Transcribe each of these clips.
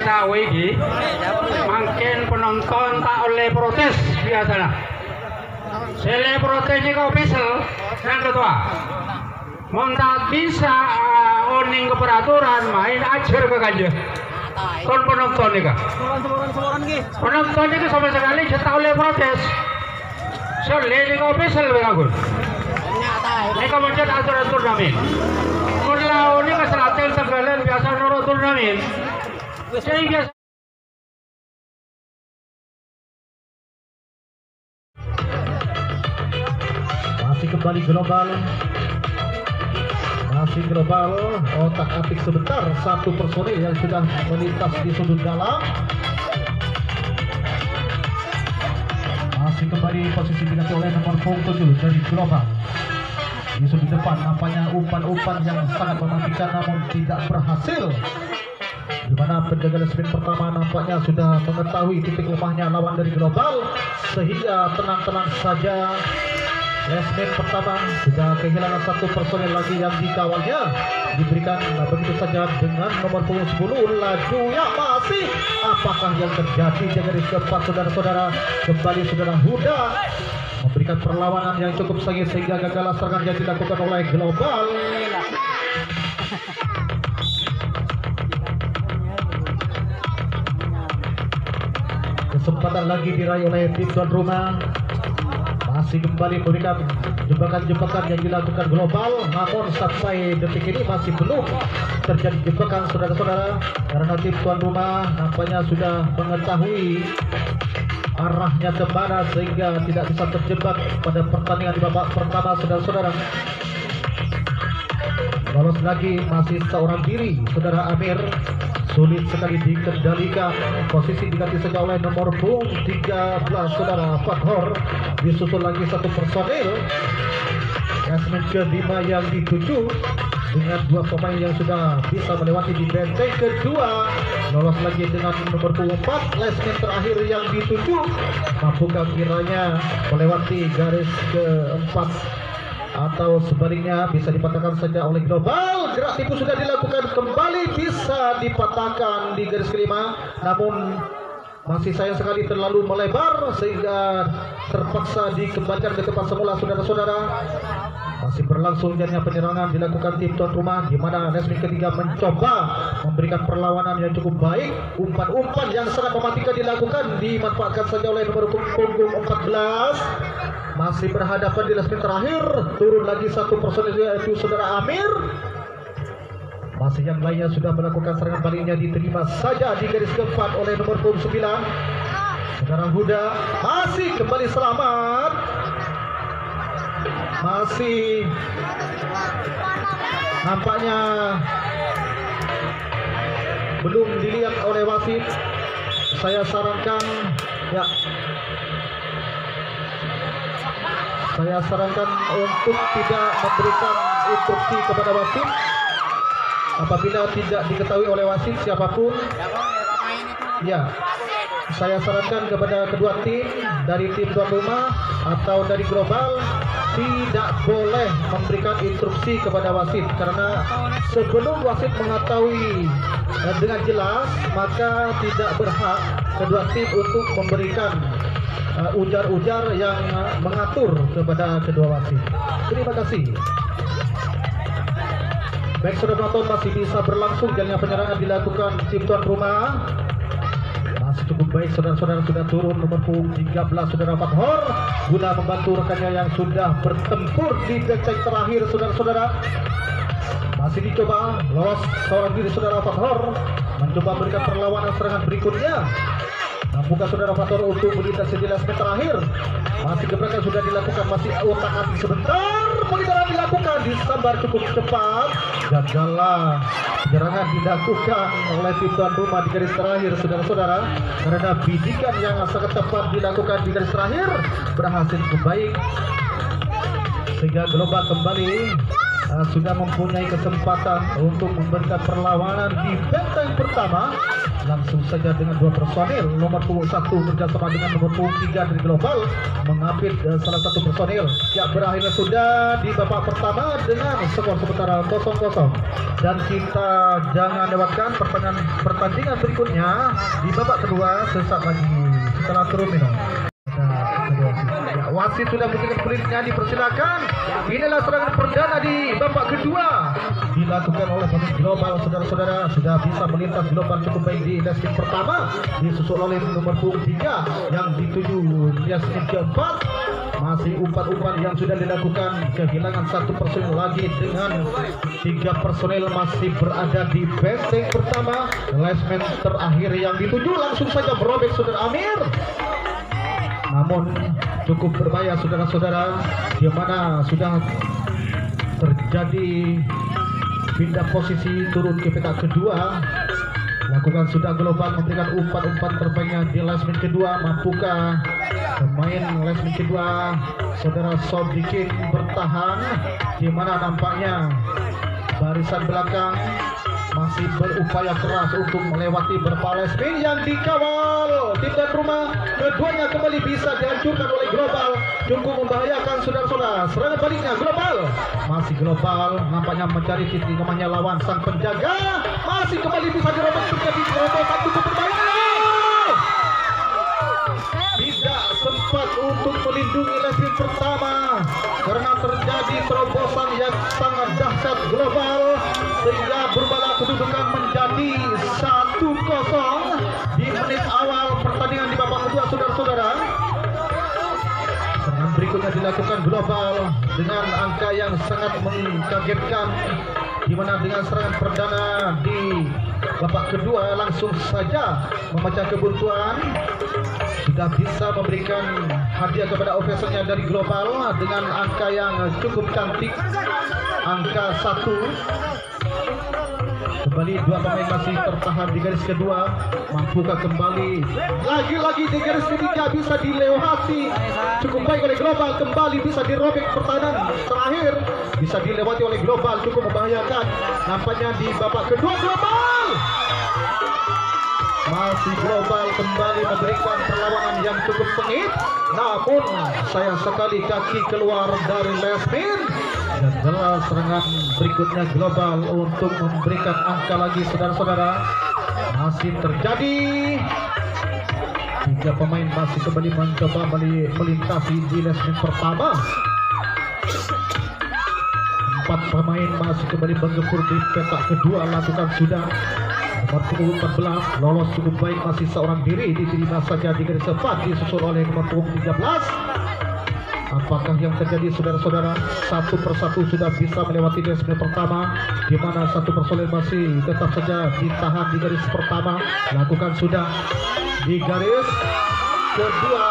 sawe iki makin penonton tak oleh protes biasanya. Sele protes iki official yang ketua. Mon tak bisa oning ke peraturan main ajar ke kanjeng. Kon penonton iki. Penonton iki sama sekali tak oleh protes. Sele iki official begagun. Ini kemudian aturan turnamen. Kalau ini kesalahan Tegalan biasa nurut turnamen. Sehingga masih kembali global. Masih global. Otak atik sebentar. Satu personil yang sudah melintas di sudut dalam. Masih kembali posisi diganti oleh nomor 7 dari global. Di sudut depan nampaknya umpan-umpan yang sangat mematikan namun tidak berhasil. Di mana penjaga lesmen pertama nampaknya sudah mengetahui titik lemahnya lawan dari global, sehingga tenang-tenang saja lesmen pertama sudah kehilangan satu personel lagi yang dikawalnya. Diberikan begitu saja dengan nomor 10 laju yang masih. Apakah yang terjadi di garis keempat saudara-saudara? Kembali saudara Huda memberikan perlawanan yang cukup sengit sehingga gagal serangan yang dilakukan oleh global. Kesempatan lagi diraih oleh tim tuan rumah. Masih kembali memberikan jebakan-jebakan yang dilakukan global, namun sampai detik ini masih belum terjadi jebakan saudara-saudara, karena tim tuan rumah nampaknya sudah mengetahui arahnya kemana sehingga tidak bisa terjebak pada pertandingan di babak pertama saudara-saudara. Lolos lagi masih seorang diri saudara Amir, sulit sekali dikendalikan. Posisi diganti saja oleh nomor 13 saudara Fathor. Disusul lagi satu personil Yasmin kelima yang dituju dengan dua pemain yang sudah bisa melewati di benteng kedua. Lolos lagi dengan nomor 4 lesmen terakhir yang dituju. Mampukah kiranya melewati garis keempat atau sebaliknya bisa dipatahkan saja oleh global. Gerak tipu sudah dilakukan kembali, bisa dipatahkan di garis kelima, namun masih sayang sekali terlalu melebar sehingga terpaksa dikembalikan ke tempat semula saudara-saudara. Masih berlangsung jadinya penyerangan dilakukan tim tuan rumah, di mana lesmen ketiga mencoba memberikan perlawanan yang cukup baik. Umpan-umpan yang sangat mematikan dilakukan, dimanfaatkan saja oleh nomor punggung 14. Masih berhadapan di lesmen terakhir, turun lagi satu personil yaitu saudara Amir. Masih yang lainnya sudah melakukan serangan baliknya, diterima saja di garis keempat oleh nomor 9 saudara Huda. Masih kembali selamat, masih nampaknya belum dilihat oleh wasit. Saya sarankan untuk tidak memberikan instruksi kepada wasit apabila tidak diketahui oleh wasit siapapun. Ya, saya sarankan kepada kedua tim, dari tim tuan rumah atau dari global, tidak boleh memberikan instruksi kepada wasit, karena sebelum wasit mengetahui dengan jelas, maka tidak berhak kedua tim untuk memberikan ujar-ujar yang mengatur kepada kedua wasit. Terima kasih. Baik saudara penonton, masih bisa berlangsung jalannya penyerangan dilakukan tim tuan rumah. Masih cukup baik saudara-saudara, sudah turun nomor 13 saudara Fathor guna membantu rekannya yang sudah bertempur di benteng terakhir saudara-saudara. Masih dicoba lolos seorang diri saudara Fathor, mencoba memberikan perlawanan serangan berikutnya. Buka saudara Fathor untuk melintas di lesmen terakhir. Masih gebrakan sudah dilakukan, masih otak-atik sebentar. Pengejaran dilakukan, disambar cukup cepat. Gagallah penyerangan dilakukan oleh tim tuan rumah di garis terakhir saudara-saudara, karena bidikan yang sangat tepat dilakukan di garis terakhir berhasil cukup baik, sehingga global kembali sudah mempunyai kesempatan untuk memberikan perlawanan di benteng pertama. Langsung saja dengan dua personil, nomor punggung 1 bekerjasama dengan nomor punggung 3 dari Global mengapit salah satu personil. Ya, berakhirnya sudah di babak pertama dengan skor sementara 0-0. Dan kita jangan lewatkan pertandingan berikutnya di babak kedua sesaat lagi setelah terminal. Wasit sudah memberikan pelitnya, dipersilakan. Inilah serangan perdana di babak kedua dilakukan oleh pemain Global. Saudara-saudara, sudah bisa melintas Global cukup baik di lasting pertama, disusul oleh nomor punggung 3 yang dituju lasting keempat. Masih umpan-umpan yang sudah dilakukan, kehilangan satu personil lagi dengan 3 personil masih berada di benteng pertama. Lasement terakhir yang dituju langsung saja merobek saudara Amir. Namun cukup berbahaya saudara-saudara, di mana sudah terjadi pindah posisi turun ke petak kedua. Lakukan sudah Global memberikan umpan-umpan terbaiknya di lasement kedua. Mampukah pemain lasement kedua saudara Sodikin bertahan, di mana nampaknya barisan belakang masih berupaya keras untuk melewati berpales spin yang dikawal tim tuan rumah. Keduanya kembali bisa dihancurkan oleh Global, cukup membahayakan saudara-saudara. Serangan baliknya Global, masih Global nampaknya mencari titik lemahnya lawan. Sang penjaga masih kembali bisa dirobek, terjadi terobosan cukup berbahaya. Tidak sempat untuk melindungi lasting pertama karena terjadi terobosan yang sangat dahsyat Global, sehingga berbalik kedudukan menjadi 1-0 di menit awal pertandingan di babak kedua saudara-saudara. Serangan berikutnya dilakukan Global dengan angka yang sangat mengkagetkan, di mana dengan serangan perdana di babak kedua langsung saja memecah kebuntuan. Sudah bisa memberikan hadiah kepada officernya dari Global dengan angka yang cukup cantik, angka 1. Kembali dua pemain masih tertahan di garis kedua. Mampukah kembali lagi-lagi di garis ketiga bisa dilewati cukup baik oleh Global. Kembali bisa dirobek pertahanan terakhir, bisa dilewati oleh Global, cukup membahayakan. Nampaknya di babak kedua Global masih Global kembali memberikan perlawanan yang cukup sengit. Namun sayang sekali kaki keluar dari lasement. Dan jelas serangan berikutnya Global untuk memberikan angka lagi saudara-saudara. Masih terjadi, 3 pemain masih kembali mencoba melintasi di lasement pertama. 4 pemain masih kembali menggempur di petak kedua. Lakukan sudah nomor punggung 14 lolos cukup baik, masih seorang diri diterima saja di garis 4, disusul oleh nomor punggung 13. Apakah yang terjadi saudara-saudara? Satu persatu sudah bisa melewati lasement pertama, di mana satu personil masih tetap saja ditahan di garis pertama. Lakukan sudah di garis kedua,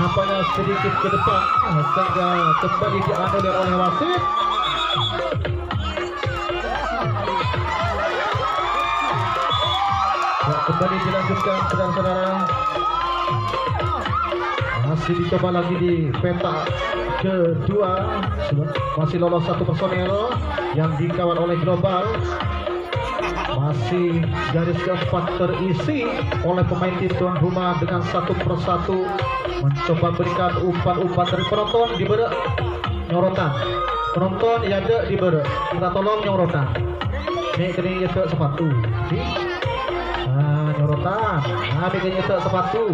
nampaknya sedikit ke depan sehingga kembali dianulir oleh wasit. Kembali dilanjutkan saudara-saudara. Masih dicoba lagi di petak kedua, masih lolos satu personel yang dikawal oleh Global. Masih garis keempat terisi oleh pemain tim tuan rumah dengan satu persatu mencoba berikan umpan-umpan dari penonton. Diberi nyorotan penonton ya dek, diberi kita tolong nyorotan nih kini ke sepatu sih. Nah, nyorotan nah bikinnya ke sepatu,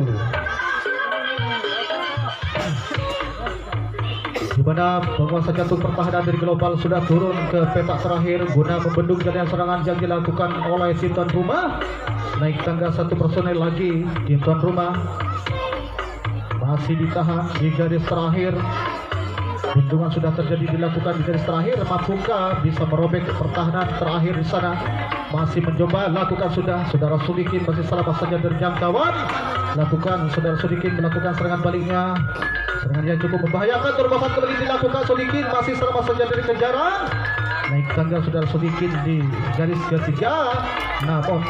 di mana penguasa jantung pertahanan dari Global sudah turun ke petak terakhir guna membendung jaringan serangan yang dilakukan oleh tim tuan rumah. Naik tangga satu personel lagi tim tuan rumah masih ditahan di garis terakhir. Bendungan sudah terjadi dilakukan di garis terakhir. Mampukah bisa merobek pertahanan terakhir di sana? Masih mencoba, lakukan sudah. Saudara Sudikin masih salah saja dari jangkauan. Lakukan saudara Sudikin melakukan serangan baliknya. Serangan yang cukup membahayakan, terobosan kembali dilakukan. Sudikin masih salah saja dari kejaran. Naik tangga saudara Sudikin di garis ketiga. Namun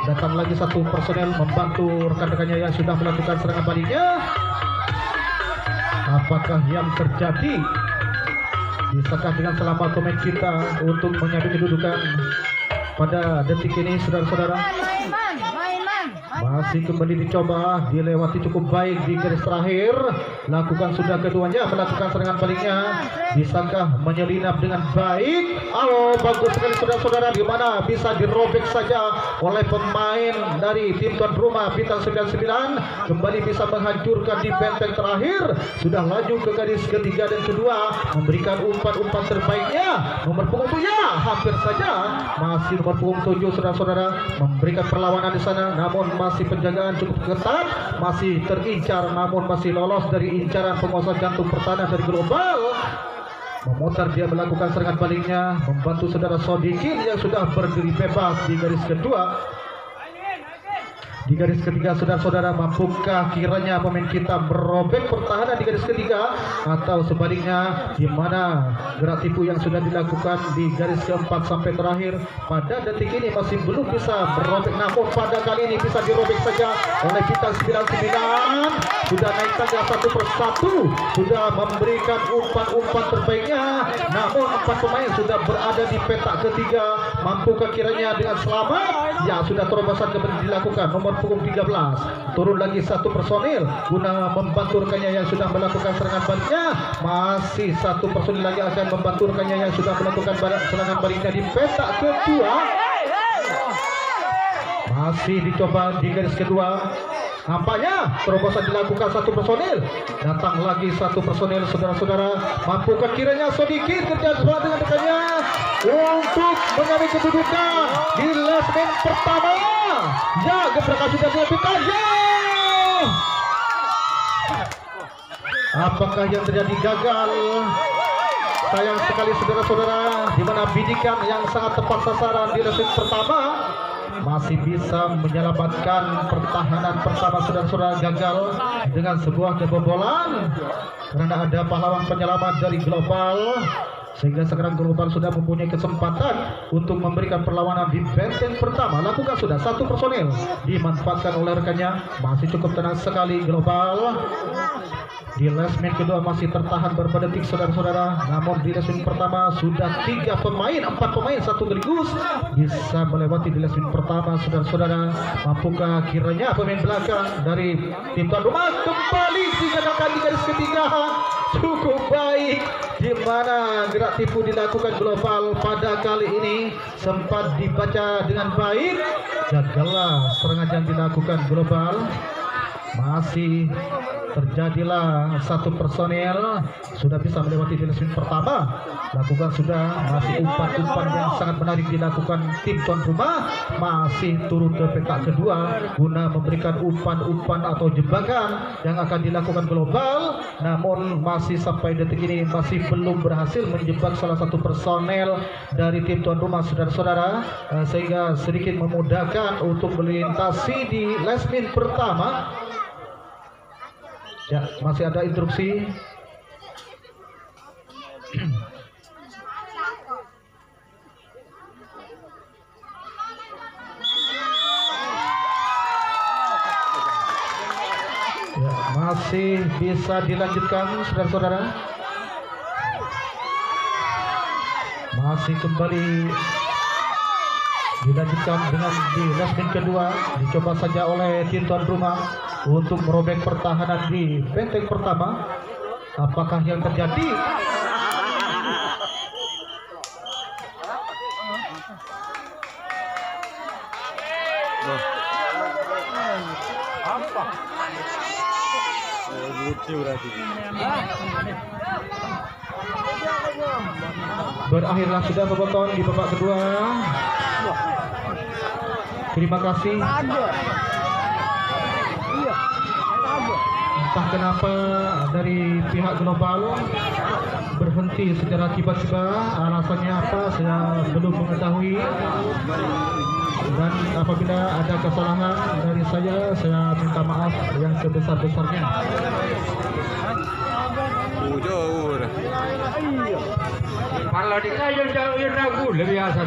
datang lagi satu personel membantu rekan-rekannya yang sudah melakukan serangan baliknya. Apakah yang terjadi Bisakah dengan selamat pemain kita untuk mengambil kedudukan pada detik ini, saudara-saudara? Masih kembali dicoba, dilewati cukup baik di garis terakhir. Lakukan sudah keduanya, melakukan serangan baliknya. Bisakah menyelinap dengan baik? Oh, bagus sekali saudara-saudara. Di mana bisa dirobek saja oleh pemain dari tim tuan rumah bintang 99. Kembali bisa menghancurkan di benteng terakhir. Sudah laju ke garis ketiga dan kedua, memberikan umpan-umpan terbaiknya. Nomor punggung 7 hampir saja. Masih nomor punggung 7 saudara-saudara memberikan perlawanan di sana, namun masih penjagaan cukup ketat, masih terincar namun masih lolos dari incaran penguasa jantung pertahanan dari global. Memutar dia melakukan serangan baliknya, membantu saudara Sodikin yang sudah berdiri bebas di garis kedua. Di garis ketiga, saudara-saudara, mampukah kiranya pemain kita merobek pertahanan di garis ketiga, atau sebaliknya di mana gerak tipu yang sudah dilakukan di garis keempat sampai terakhir pada detik ini masih belum bisa merobek, namun pada kali ini bisa dirobek saja oleh bintang 99. Sudah naik tangga satu persatu, sudah memberikan umpan-umpan terbaiknya, namun 4 pemain sudah berada di petak ketiga. Mampukah kiranya dengan selamat? Ya, sudah terobosan kembali dilakukan. Nomor punggung 13 turun lagi 1 personil guna membantu rekannya yang sudah melakukan serangan baliknya. Masih 1 personil lagi akan membantu rekannya yang sudah melakukan serangan baliknya di petak kedua. Masih dicoba di garis kedua. Nampaknya terobosan dilakukan 1 personil. Datang lagi 1 personil, saudara-saudara. Mampukah kiranya sedikit kerja sama dengan rekannya untuk mengambil kedudukan di lasmen pertama? Ya, gebrakan sudah dilakukan. Ya, apakah yang terjadi? Gagal. Sayang sekali saudara-saudara, di mana bidikan yang sangat tepat sasaran di lasmen pertama masih bisa menyelamatkan pertahanan pertama. Saudara-saudara, gagal dengan sebuah kebobolan karena ada pahlawan penyelamat dari global, sehingga sekarang global sudah mempunyai kesempatan untuk memberikan perlawanan di benteng pertama. Lakukan sudah 1 personil dimanfaatkan oleh rekannya. Masih cukup tenang sekali global. Di lasmen kedua masih tertahan beberapa detik saudara-saudara, namun di lasmen pertama sudah 3 pemain, 4 pemain 1 sekaligus bisa melewati di lasmen pertama. Saudara-saudara, mampukah kiranya pemain belakang dari tim tuan rumah kembali digadangkan di garis ketiga? Cukup baik, di mana gerak tipu dilakukan global pada kali ini sempat dibaca dengan baik. Gagallah serangan yang dilakukan global. Masih terjadilah 1 personil sudah bisa melewati di lasmen pertama. Lakukan sudah, masih umpan-umpan yang sangat menarik dilakukan tim tuan rumah. Masih turun ke petak kedua guna memberikan umpan-umpan atau jebakan yang akan dilakukan global, namun masih sampai detik ini masih belum berhasil menjebak salah 1 personel dari tim tuan rumah, saudara-saudara, sehingga sedikit memudahkan untuk melintasi di lasmen pertama. Ya, masih ada instruksi. Ya, masih bisa dilanjutkan saudara-saudara. Masih kembali dilanjutkan dengan di lasmen kedua. Dicoba saja oleh tim tuan rumah untuk merobek pertahanan di benteng pertama. Apakah yang terjadi? Berakhirlah sudah pemotong di babak kedua. Terima kasih. Entah kenapa dari pihak global berhenti secara tiba-tiba, alasannya apa saya belum mengetahui. Dan apabila ada kesalahan dari saya minta maaf yang sebesar-besarnya. Kalau dikaya jauh ragu lebih biasa.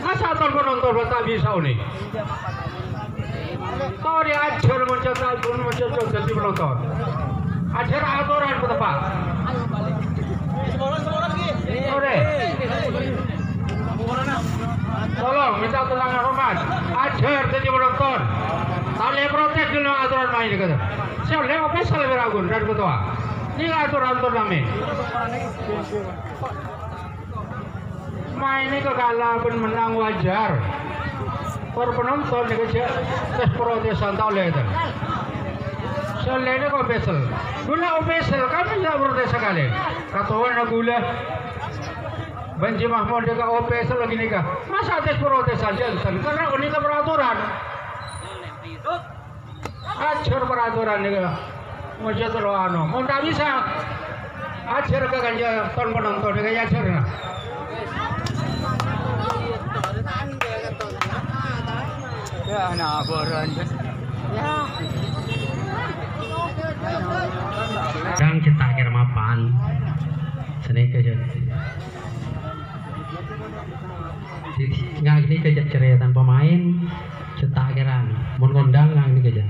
Masa penonton tak bisa unik. Kau diajar mencetak jadi penonton. Ajar aturan tepat. Sore. Tolong minta tolong hormat. Ajar jadi penonton. Tali protes dulu aturan main gitu. Saya lewat official beragun dan ketua. Ini aturan turnamen. Main ini kekalahan menang wajar. Per penonton ini tes protesan tak boleh itu. Saya ini official. Gula official kami tidak protes sekali. Katakan gula. Benci Mahmud juga official lagi nikah. Masa tes protesan jangan karena ini peraturan. Ajar peraturan ini. Mau jatuh anu. Mau tak bisa. Ajar ke ganja ton penonton ini ajar. Ya, nah, boran. Ya. Đang cetak kira mapan. Seni kerja. Nggak ini kerja ceretan pemain cetak kira. Mau ngondang nggak ini kerja.